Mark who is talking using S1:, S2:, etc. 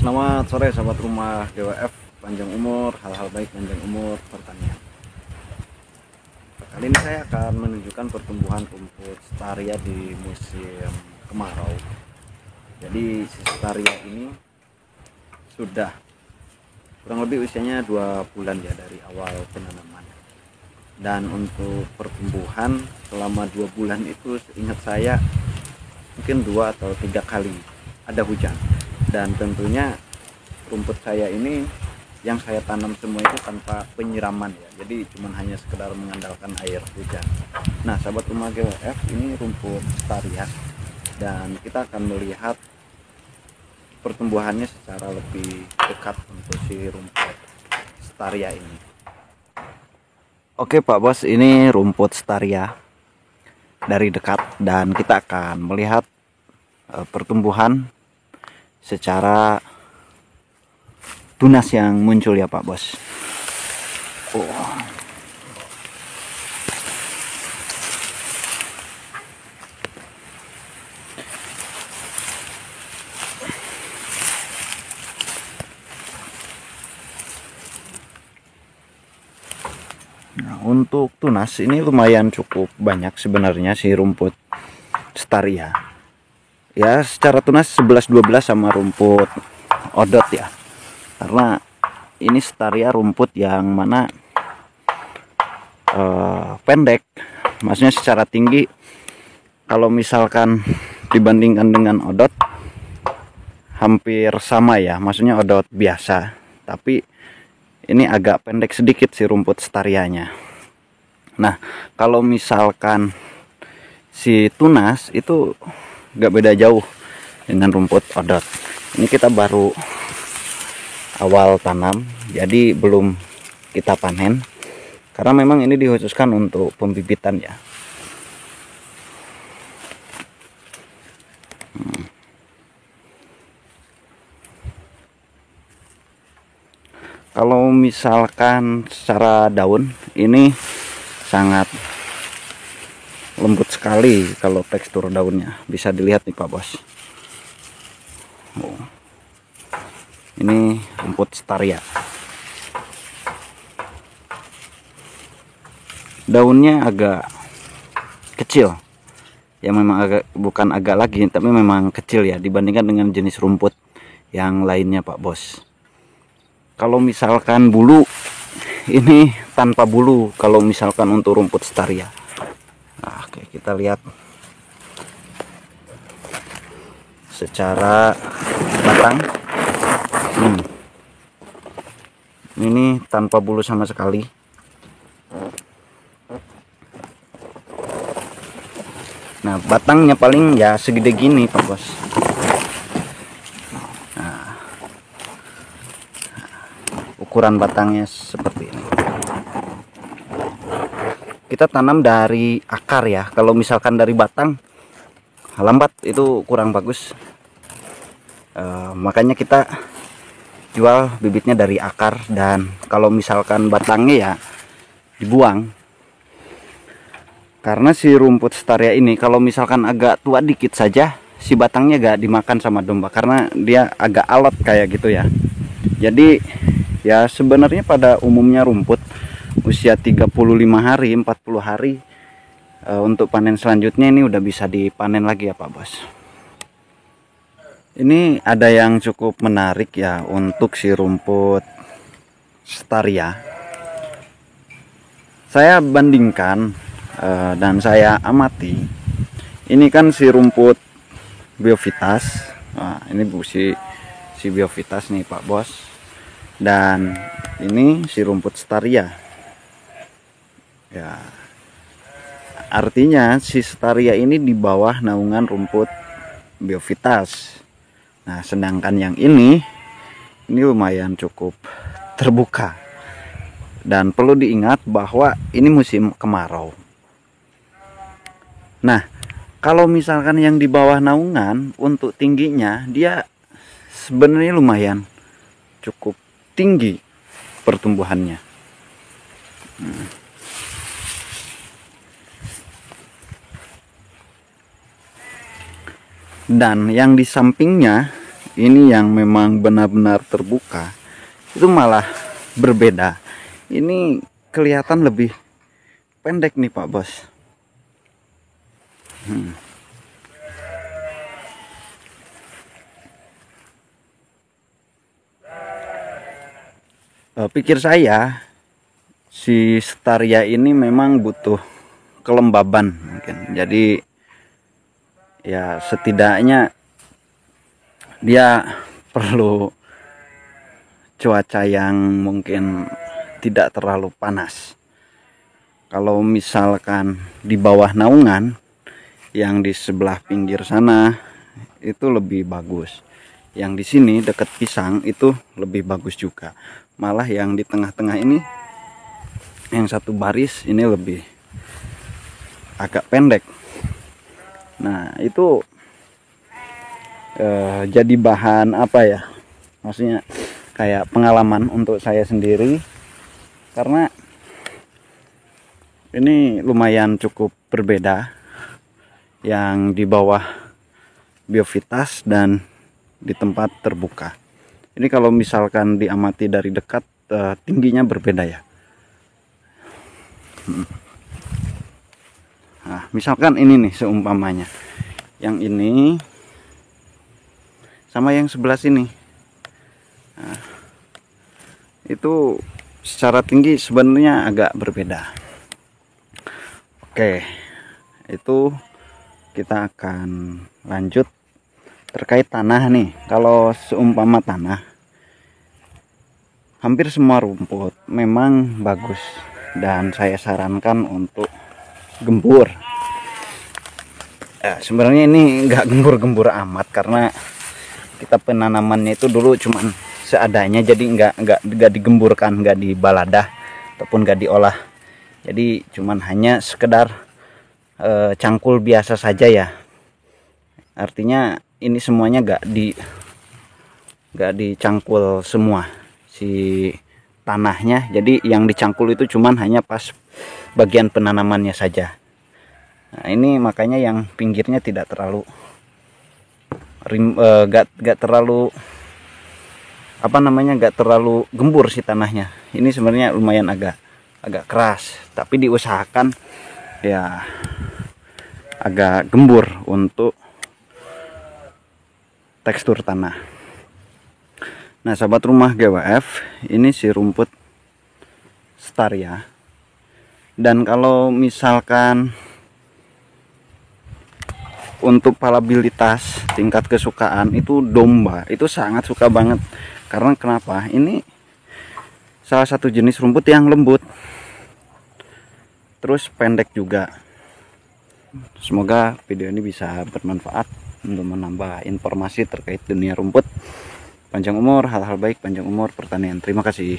S1: Selamat sore sahabat rumah DWF, panjang umur, hal-hal baik panjang umur pertanian. Kali ini saya akan menunjukkan pertumbuhan rumput Staria di musim kemarau. Jadi si Staria ini sudah kurang lebih usianya 2 bulan ya dari awal penanaman. Dan untuk pertumbuhan selama 2 bulan itu seingat saya mungkin 2 atau 3 kali ada hujan. Dan tentunya rumput saya ini yang saya tanam semua itu tanpa penyiraman ya, jadi cuman hanya sekedar mengandalkan air hujan. Nah sahabat rumah GWF, ini rumput Staria dan kita akan melihat pertumbuhannya secara lebih dekat untuk si rumput Staria ini. Oke Pak Bos, ini rumput Staria dari dekat dan kita akan melihat pertumbuhan secara tunas yang muncul ya Pak Bos. Nah, untuk tunas ini lumayan cukup banyak sebenarnya si rumput Staria. Ya secara tunas 11-12 sama rumput odot ya. Karena ini Staria rumput yang mana pendek, maksudnya secara tinggi kalau misalkan dibandingkan dengan odot hampir sama ya, maksudnya odot biasa, tapi ini agak pendek sedikit si rumput Starianya. Nah kalau misalkan si tunas itu gak beda jauh dengan rumput odot. Ini kita baru awal tanam, jadi belum kita panen karena memang ini dikhususkan untuk pembibitan ya. Kalau misalkan secara daun ini sangat lembut sekali, kalau tekstur daunnya bisa dilihat nih Pak Bos. Ini rumput Staria. Daunnya agak kecil. Ya memang bukan agak lagi, tapi memang kecil ya dibandingkan dengan jenis rumput yang lainnya Pak Bos. Kalau misalkan bulu, ini tanpa bulu kalau misalkan untuk rumput Staria. Nah, oke, kita lihat secara batang. Ini tanpa bulu sama sekali. Nah batangnya paling ya segede gini Pak Bos. Nah, ukuran batangnya seperti ini. Kita tanam dari akar ya, kalau misalkan dari batang lambat itu kurang bagus. Makanya kita jual bibitnya dari akar, dan kalau misalkan batangnya ya dibuang. Karena si rumput Staria ini kalau misalkan agak tua dikit saja, si batangnya gak dimakan sama domba karena dia agak alot kayak gitu ya. Jadi ya sebenarnya pada umumnya rumput usia 35 hari 40 hari untuk panen selanjutnya ini udah bisa dipanen lagi ya Pak Bos. Ini ada yang cukup menarik ya untuk si rumput Staria. Saya bandingkan dan saya amati. Ini kan si rumput Biovitas. Nah, ini si Biovitas nih Pak Bos. Dan ini si rumput Staria. Ya. Artinya si Staria ini di bawah naungan rumput Biovitas. Nah, sedangkan yang ini lumayan cukup terbuka. Dan perlu diingat bahwa ini musim kemarau. Nah, kalau misalkan yang di bawah naungan untuk tingginya dia sebenarnya lumayan cukup tinggi pertumbuhannya. Dan yang di sampingnya ini yang memang benar-benar terbuka itu malah berbeda. Ini kelihatan lebih pendek nih Pak Bos. Pikir saya si Staria ini memang butuh kelembaban mungkin. Jadi ya setidaknya dia perlu cuaca yang mungkin tidak terlalu panas. Kalau misalkan di bawah naungan yang di sebelah pinggir sana itu lebih bagus. Yang di sini dekat pisang itu lebih bagus juga. Malah yang di tengah-tengah ini, yang satu baris ini lebih agak pendek. Nah itu jadi bahan apa ya? Maksudnya kayak pengalaman untuk saya sendiri, karena ini lumayan cukup berbeda yang di bawah biovitas dan di tempat terbuka. Ini kalau misalkan diamati dari dekat tingginya berbeda ya. Nah, misalkan ini nih seumpamanya, yang ini sama yang sebelah sini. Nah, itu secara tinggi sebenarnya agak berbeda. Oke, itu kita akan lanjut terkait tanah nih. Kalau seumpama tanah, hampir semua rumput memang bagus dan saya sarankan untuk gembur. Ya, sebenarnya ini nggak gembur-gembur amat karena kita penanamannya itu dulu cuman seadanya, jadi nggak digemburkan, nggak dibaladah ataupun nggak diolah. Jadi cuman hanya sekedar cangkul biasa saja ya. Artinya ini semuanya nggak dicangkul semua si tanahnya. Jadi yang dicangkul itu cuman hanya pas bagian penanamannya saja. Nah, ini makanya yang pinggirnya tidak terlalu nggak terlalu apa namanya, nggak terlalu gembur si tanahnya. Ini sebenarnya lumayan agak keras, tapi diusahakan ya agak gembur untuk tekstur tanah. Nah sahabat rumah GWF, ini si rumput Staria. Dan kalau misalkan untuk palabilitas tingkat kesukaan itu domba itu sangat suka banget. Karena kenapa? Ini salah satu jenis rumput yang lembut, terus pendek juga. Semoga video ini bisa bermanfaat untuk menambah informasi terkait dunia rumput. Panjang umur, hal-hal baik, panjang umur pertanian. Terima kasih.